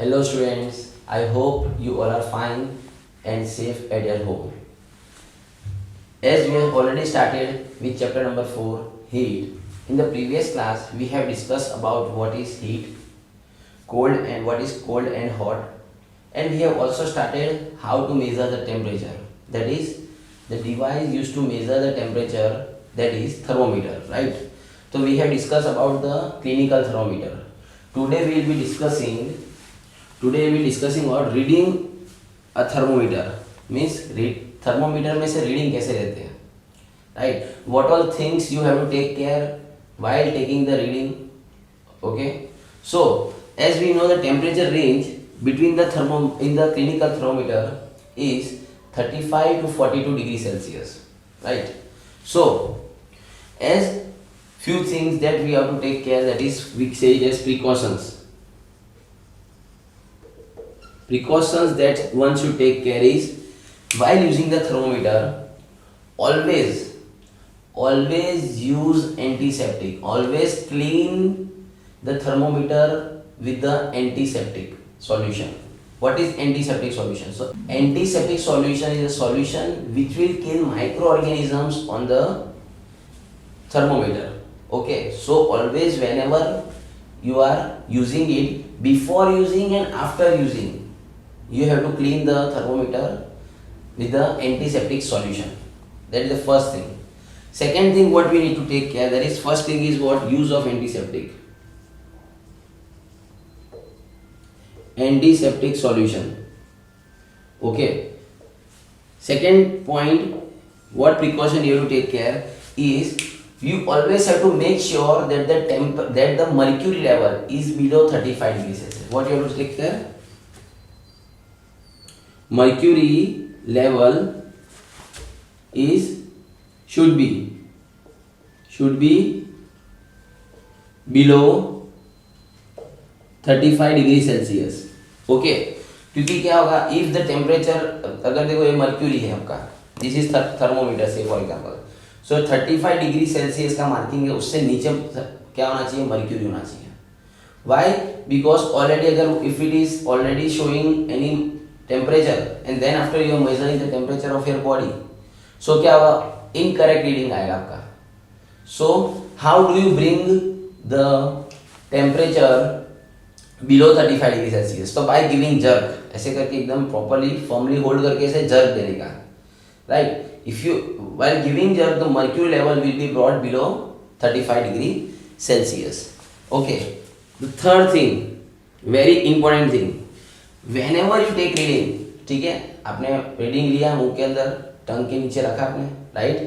Hello students, I hope you all are fine and safe at your home. As we have already started with chapter number 4, heat. In the previous class, we have discussed about what is heat, cold and what is cold and hot. And we have also started how to measure the temperature. That is, the device used to measure the temperature, that is thermometer, right? So we have discussed about the clinical thermometer. Today we will be discussing about reading a thermometer. Means thermometer में से reading कैसे लेते हैं, right? What all things you have to take care while taking the reading. Okay, so as we know, the temperature range between the in the clinical thermometer is 35 to 42 degrees Celsius, right? So as few things that we have to take care, that is we say it as precautions that one should take care is, while using the thermometer, always use antiseptic. Always clean the thermometer with the antiseptic solution. What is antiseptic solution? So antiseptic solution is a solution which will kill microorganisms on the thermometer. Okay, so always whenever you are using it, before using and after using, you have to clean the thermometer with the antiseptic solution. That is the first thing. Second thing what we need to take care, that is first thing is what? Use of antiseptic solution. Okay. Second point, what precaution you have to take care is, you always have to make sure that the mercury level is below 35 degrees Celsius. What you have to take care? Mercury level should be below 35 degrees Celsius. Okay, क्योंकि क्या होगा, if the temperature, अगर देखो ये mercury है आपका, this is thermometer से for example, so 35 degree Celsius का मार्किंग है, उससे नीचे क्या होना चाहिए? मर्क्यूरी होना चाहिए. Why? Because already अगर if it is already showing any temperature and then after you are measuring the temperature of your body, so क्या होगा? Incorrect reading आएगा आपका. So how do you bring the temperature below 35 degree Celsius? तो by giving jerk, ऐसे करके एकदम properly firmly hold करके ऐसे jerk देने का, right? If you while giving jerk, the mercury level will be brought below 35 degree Celsius. Okay, the third thing, very important thing, whenever you take reading, ठीक है, आपने reading लिया, मुंह के अंदर, टंग के नीचे रखा आपने, right?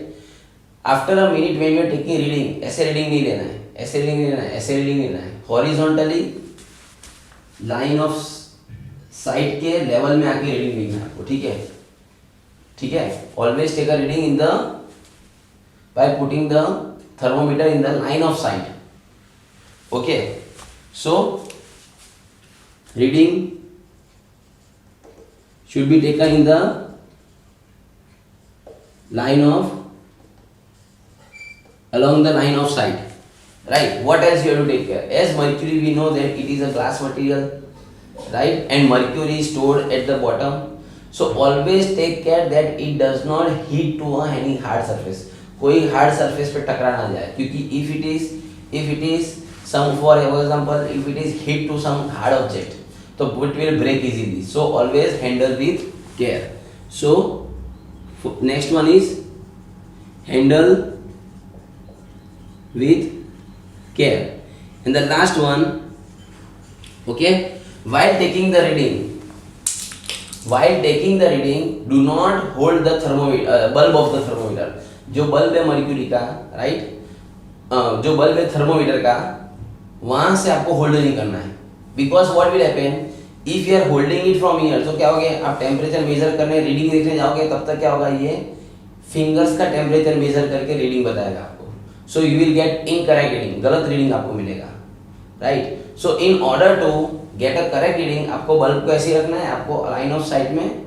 After a minute when you are taking reading, ऐसे reading नहीं लेना है, ऐसे reading नहीं लेना है, ऐसे reading लेना है, horizontally line of sight के level में आके reading लेना है आपको, ठीक है. Always take a reading in the by putting the thermometer in the line of sight. Okay, so reading should be taken in the along the line of sight, right? What else you have to take care? As mercury, we know that it is a glass material, right? And mercury is stored at the bottom. So always take care that it does not hit to any hard surface. कोई hard surface पे टकरा ना जाए, क्योंकि if it is some, for example, if it is hit to some hard object, तो it will break easily. So always handle with care. So next one is handle with care. And the last one, okay, while taking the reading, do not hold the thermometer, bulb of the thermometer. जो bulb है mercury का, right, जो bulb है thermometer का, वहां से आपको hold नहीं करना है. Because what will happen, if you are holding it from here, तो क्या होगा, आप टेम्परेचर मेजर करने, रीडिंग देखने जाओगे, तब तक क्या होगा, ये फिंगर्स का टेम्परेचर मेजर करके रीडिंग बताएगा आपको. So you will get incorrect reading, गलत रीडिंग आपको मिलेगा, right. So in order to get a correct reading, आपको बल्ब को ऐसे रखना है, आपको लाइन ऑफ साइट में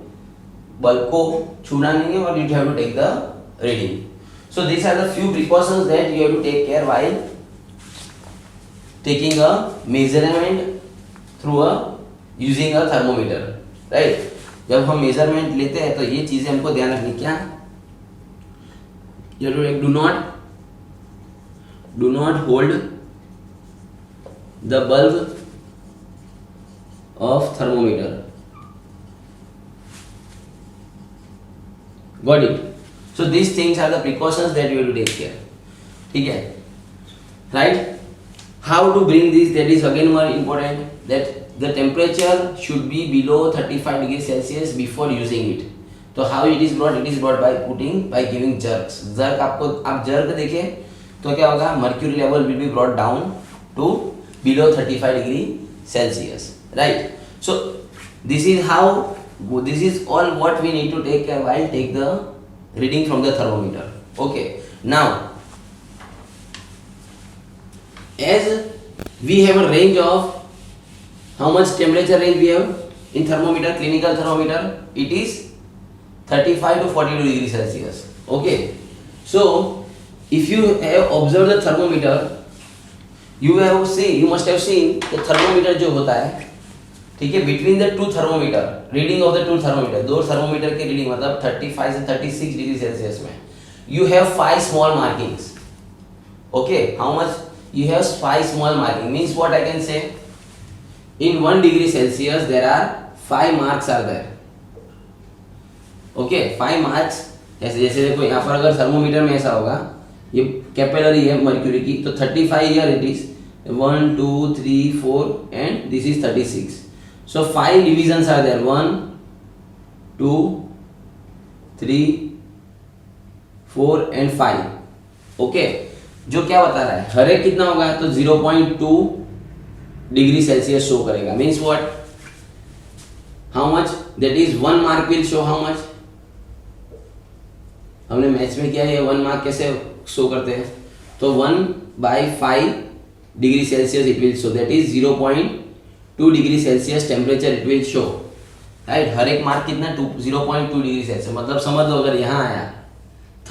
बल्ब को छूना नहीं है, और you have to take the reading. So these are the few precautions that you have to take care while taking a measurement through a using a thermometer, right. जब हम measurement लेते हैं तो ये चीजें हमको ध्यान रखनी, क्या, do not hold the bulb of thermometer, got it. So this things are the precautions that you have to take care, ठीक है, right. How to bring this, that is again more important, that the temperature should be below 35 degrees Celsius before using it. तो how it is brought? It is brought by giving jerks. Jerk आपको, आप jerk देखिए तो क्या होगा, mercury level will be brought down to below 35 degree Celsius, right? So this is all what we need to take care while take the reading from the thermometer. Okay, now as we have a range of, how much temperature range we have in thermometer, clinical thermometer? It is 35 to 42 degrees Celsius. Okay, so if you have observed the thermometer, you must have seen the thermometer जो होता है, ठीक है, between the two thermometer, reading of the two thermometer, दो thermometer के reading मतलब 35 से 36 degree Celsius में you have 5 small markings. Okay, how much? You have 5 small marking, means what I can say, in 1 degree Celsius there are 5 marks are there. Okay, 5 marks, जैसे देखो यहाँ पर अगर थर्मोमीटर में ऐसा होगा, ये कैपिलरी है मर्क्यूरी की, तो 35 here it is 1 2 3 4 and this is 36. So 5 divisions are there, 1 2 3 4 and 5. Okay, जो क्या बता रहा है, हर एक कितना होगा, तो 0.2 डिग्री सेल्सियस शो करेगा. Means what, how much, that is 1 mark will show how much. हमने मैथ्स में किया है, 1 मार्क कैसे शो करते हैं, तो 1/5 degree celsius it will show, that is 0.2 degree celsius temperature it will show, right. हर एक मार्क कितना, 0.2 डिग्री सेल्सियस. मतलब समझ लो अगर यहाँ आया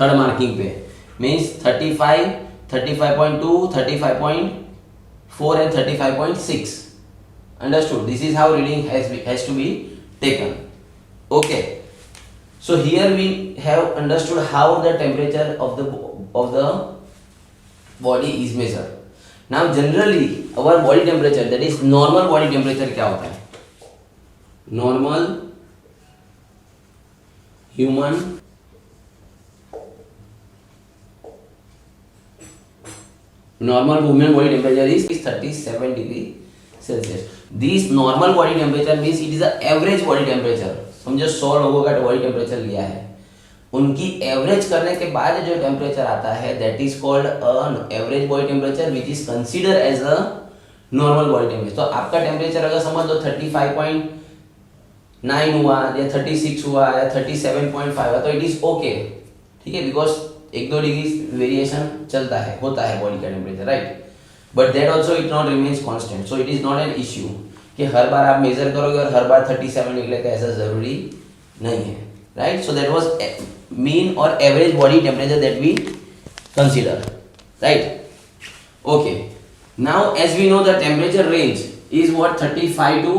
थर्ड मार्किंग पे, means 35 35.2 35.4 and 35.6. Understood? This is how reading has to be taken. Okay, so here we have understood how the temperature of the body is measured. Now generally our body temperature, that is normal body temperature, क्या होता है, normal human normal woman body temperature is 37 degree Celsius. This normal body temperature means it is the average body temperature. समझो 100 लोगों का body temperature लिया है, उनकी average करने के बाद जो टेम्परेचर आता है, that is called average body temperature which is consider as a normal body temperature. तो आपका टेम्परेचर अगर समझ लो 35.9 हुआ या 36 हुआ या 37.5 हुआ, तो इट इज ओके, ठीक है, बिकॉज 1-2 डिग्री वेरिएशन चलता है, होता है बॉडी का temperature, right. But that also it not remains constant, so it is not an issue कि हर बार आप मेजर करोगे और हर बार 37 निकलेगा, ऐसा जरूरी नहीं है, right. So that was mean और average body temperature that we consider, right. Okay, now as we know the temperature range is what, 35 to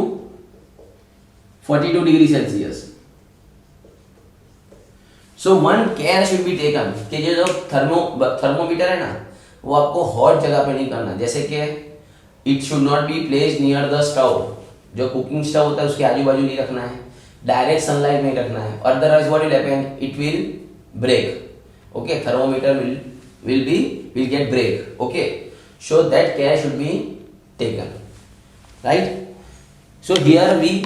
42 degree celsius. So one care should be taken कि जो thermometer है ना, वो आपको hot जगह पे नहीं करना. जैसे कि it should not be placed near the stove, जो कुकिंग स्टव होता है उसके आजू बाजू नहीं रखना है, डायरेक्ट सनलाइट नहीं रखना है, otherwise what will happen, it will break. Okay, thermometer will get break. Okay, so that care should be taken, right. So here we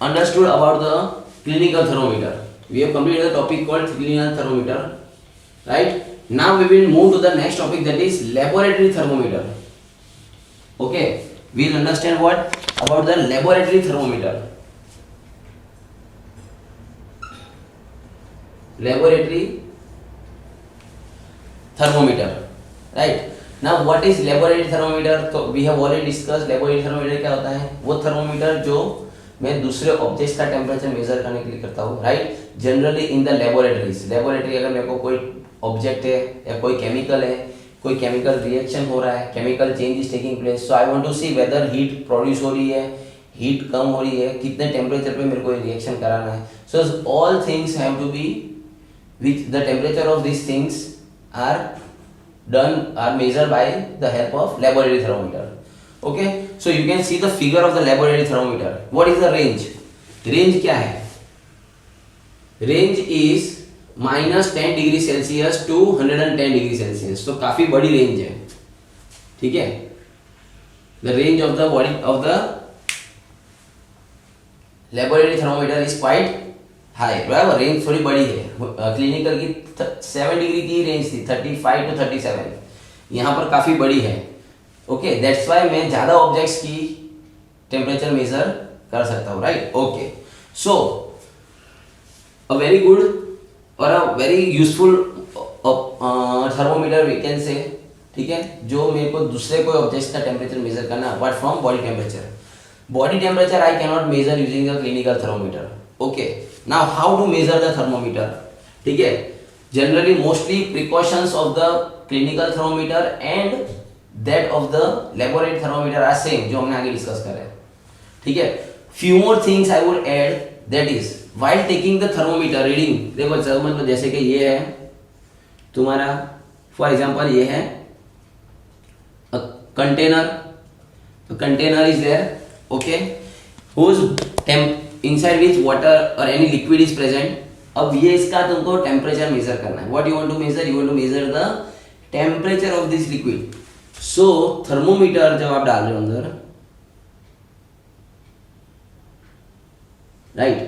understood about the clinical thermometer. We have completed the topic called clinical thermometer, right. Now we will move to the next topic, that is laboratory thermometer. Okay, we will understand what about the laboratory thermometer. Laboratory thermometer, right. Now what is laboratory thermometer? तो we have already discussed laboratory thermometer क्या होता है. वो thermometer जो मैं दूसरे objects का temperature major करने के लिए करता हूँ, right. Generally in the laboratories, laboratory अगर मेरे को कोई ऑब्जेक्ट है या कोई केमिकल है, कोई केमिकल रिएक्शन हो रहा है, chemical change is taking place, so I want to see whether heat produce हो रही है, हीट कम हो रही है, कितने टेम्परेचर पे मेरे को रिएक्शन कराना है. So all things have to be which the temperature of this things are measured by the help of laboratory thermometer. Okay, so you can see the figure of the laboratory thermometer. What is the range? Range क्या है? Range is -10 degree Celsius to 110 degree Celsius. तो काफी बड़ी range है. ठीक है. The range of the body of the laboratory thermometer is quite high. बराबर, range थोड़ी बड़ी है. क्लिनिकल की 7 डिग्री की रेंज थी, 35 to 37. यहाँ पर काफी बड़ी है. ओके, दैट्स वाई मैं ज्यादा ऑब्जेक्ट्स की टेम्परेचर मेजर कर सकता हूँ. Right. Okay, so a very good और a very useful thermometer we can say. ठीक है, जो मेरे को दूसरे कोई ऑब्जेक्ट्स का टेम्परेचर मेजर करना apart from body temperature. Body temperature I can not measure using a clinical thermometer. Okay, now how to measure the thermometer. ठीक है, generally mostly precautions of the clinical thermometer and that of the laboratory thermometer are same, जो हमने आगे discuss करा है. ठीक है, few more things I would add, that is while taking the thermometer reading. देखो मतलब जैसे कि ये है तुम्हारा, फॉर एग्जांपल ये है कंटेनर. तो container is there. Okay, whose inside which water or any liquid is present. अब ये इसका तुमको टेम्परेचर मेजर करना है. What you want to measure? You want to measure the temperature of this liquid. So thermometer जब आप डाल रहे हो अंदर, राइट,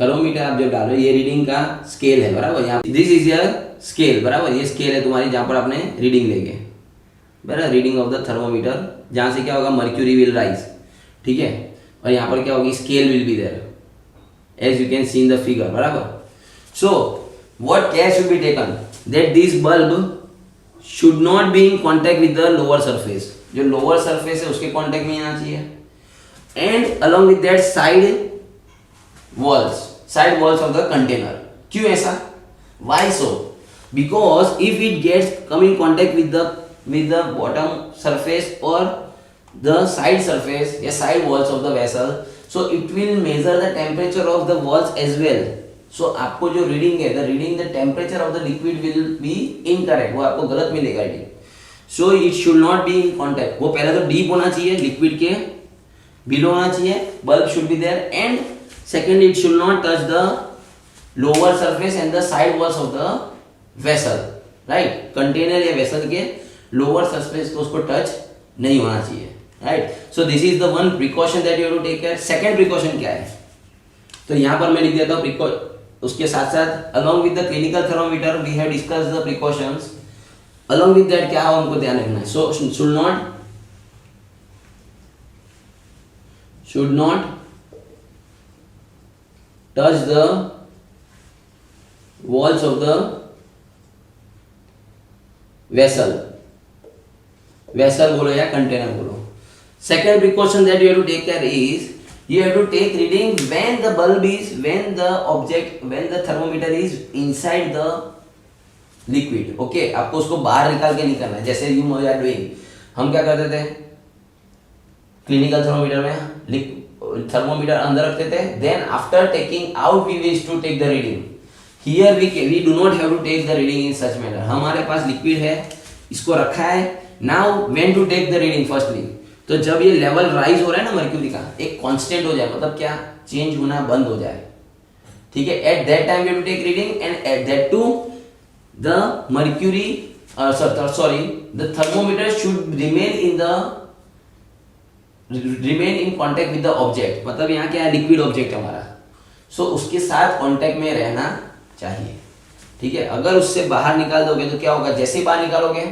थर्मोमीटर आप जब डाल रहे हो, ये रीडिंग का स्केल है. बराबर, यहाँ दिस इज योर स्केल. बराबर, ये स्केल है तुम्हारी जहां पर आपने रीडिंग लेंगे. बराबर, रीडिंग ऑफ द थर्मोमीटर, जहां से क्या होगा, मर्क्यूरी विल राइज. ठीक है, और यहाँ पर क्या होगी, scale will be there as you can see in the figure. बराबर. So what care should be taken, that this bulb should not be in contact with the lower surface. जो lower surface है उसके contact में आना चाहिए. And along with that side walls of the container. क्यों ऐसा? Why so? Because if it gets come in contact with the bottom surface or the side surface या side walls of the vessel, so it will measure the temperature of the walls as well. So आपको जो reading है, the temperature of the liquid will be incorrect. वो आपको गलत मिलेगा reading. So it should not be in contact. वो पहले तो डीप होना चाहिए, लिक्विड के बिलो होना चाहिए, bulb should be there, and second it should not touch the lower surface and the side walls of the vessel. Right? Container या vessel के लोअर सरफेस को उसको टच नहीं होना चाहिए. Right. So this is the one precaution that you have to take care. Second precaution क्या है, तो यहां पर मैं लिख देता हूं उसके साथ साथ along with the clinical thermometer we have discussed the precautions. Along with that क्या हमको ध्यान रखना है. So should not touch the walls of the vessel बोलो या कंटेनर बोलो. Second precaution that you have to take care is you have to take reading when the thermometer is inside the liquid. Okay, आपको उसको बाहर निकाल के नहीं करना है. जैसे you are doing, हम क्या करते थे क्लिनिकल थर्मोमीटर में, थर्मोमीटर अंदर रखते थे, then after taking out we wish to take the reading. Here we do not have to take the reading in such manner. हमारे पास लिक्विड है, इसको रखा है. Now when to take the reading firstly, तो जब ये लेवल राइज हो रहा है ना मर्क्यूरी का, एक कांस्टेंट हो जाए, मतलब क्या, चेंज होना बंद हो जाए. ठीक है, at that time we have to take reading and at that to the mercury the thermometer should remain in contact with the object. मतलब यहाँ क्या है, लिक्विड ऑब्जेक्ट हमारा, सो उसके साथ कांटेक्ट में रहना चाहिए. ठीक है, अगर उससे बाहर निकाल दोगे तो क्या होगा, जैसे ही बाहर निकालोगे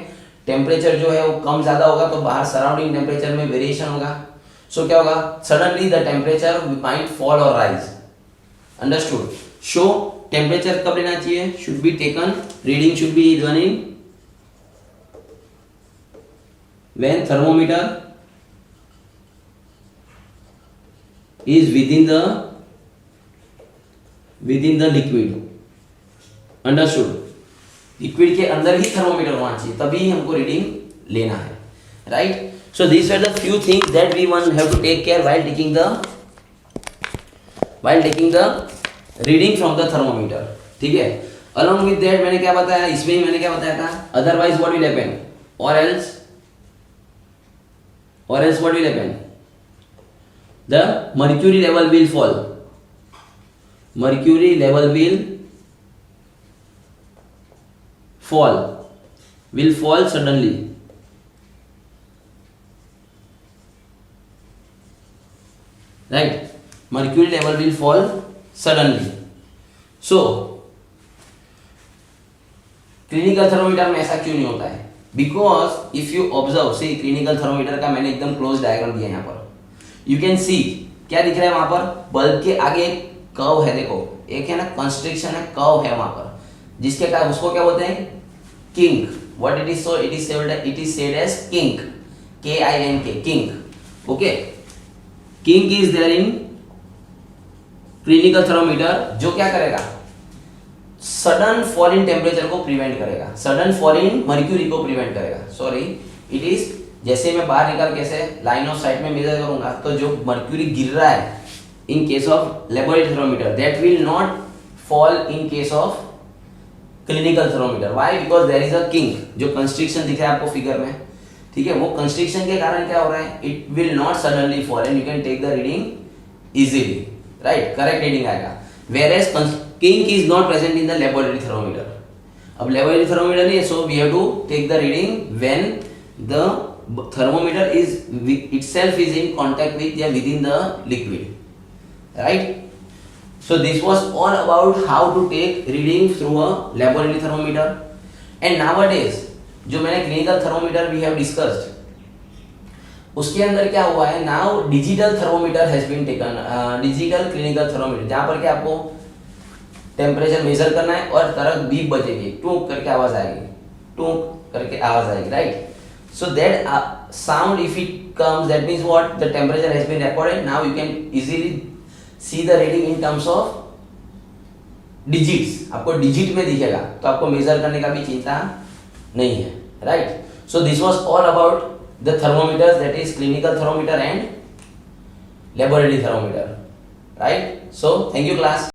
टेम्परेचर जो है वो कम ज्यादा होगा, तो बाहर सराउंडिंग टेम्परेचर में वेरिएशन होगा. सो क्या होगा, suddenly the temperature might fall और राइज. अंडरस्टूड. सो टेम्परेचर कब लेना चाहिए, should be taken, reading should be done in when thermometer is within the liquid. Understood. Liquid के अंदर ही थर्मोमीटर होना चाहिए, तभी हमको रीडिंग लेना है. Right. So these are the few things that we one have to take care while taking the reading from the thermometer. ठीक है. Along with that मैंने क्या बताया, इसमें ही मैंने क्या बताया था, otherwise what will happen, or else what will happen, the mercury level will fall. Mercury level will fall suddenly. Right, mercury level will fall suddenly. So clinical thermometer में ऐसा क्यों नहीं होता है? Because if you observe, see clinical thermometer का मैंने एकदम close diagram दिया यहाँ पर. यू कैन सी क्या दिख रहा है वहां पर, बल्ब के आगे एक कर्व है. देखो एक है ना कंस्ट्रिक्शन है, कर्व है वहां पर, जिसके कारण उसको क्या बोलते हैं, kink. What it is, so it is said as kink, KINK, kink. Okay, kink is there in clinical thermometer, जो क्या करेगा, सडन फॉल इन टेम्परेचर को प्रिवेंट करेगा, सडन फॉल इन मर्क्यूरी को प्रिवेंट करेगा. सॉरी, इट इज, जैसे मैं बाहर निकाल कैसे लाइन ऑफ साइट में मेजर करूंगा, तो जो मर्क्यूरी गिर रहा है in case of laboratory thermometer, that will not fall in case of clinical thermometer. Why? Because there is a kink, जो कंस्ट्रिक्शन दिख रहा है आपको फिगर में. ठीक है, वो कंस्ट्रिक्शन के कारण क्या हो रहा है, it will not suddenly fall and you can take the reading easily. Right, correct reading आएगा. Whereas kink is not present in the laboratory thermometer. अब लेबोरेटरी थर्मोमीटर नहीं है, so we have to take the reading when the thermometer is itself is in contact with या within the liquid. Right? So this was all about how to take reading through a laboratory thermometer. And nowadays जो मैंने clinical thermometer we have discussed, उसके अंदर क्या हुआ है, now digital thermometer has been taken, digital clinical thermometer, जहाँ पर क्या आपको टेम्परेचर मेजर करना है और तरह बीप बजेगी, टूक करके आवाज आएगी, टूक करके आवाज आएगी. Right, so that sound if it comes, that means what, the temperature has been recorded. Now you can easily see the reading in terms of digits. आपको डिजिट में दिखेगा, तो आपको मेजर करने का भी चिंता नहीं है. Right, so this was all about the thermometers, that is clinical thermometer and laboratory thermometer. Right, so thank you class.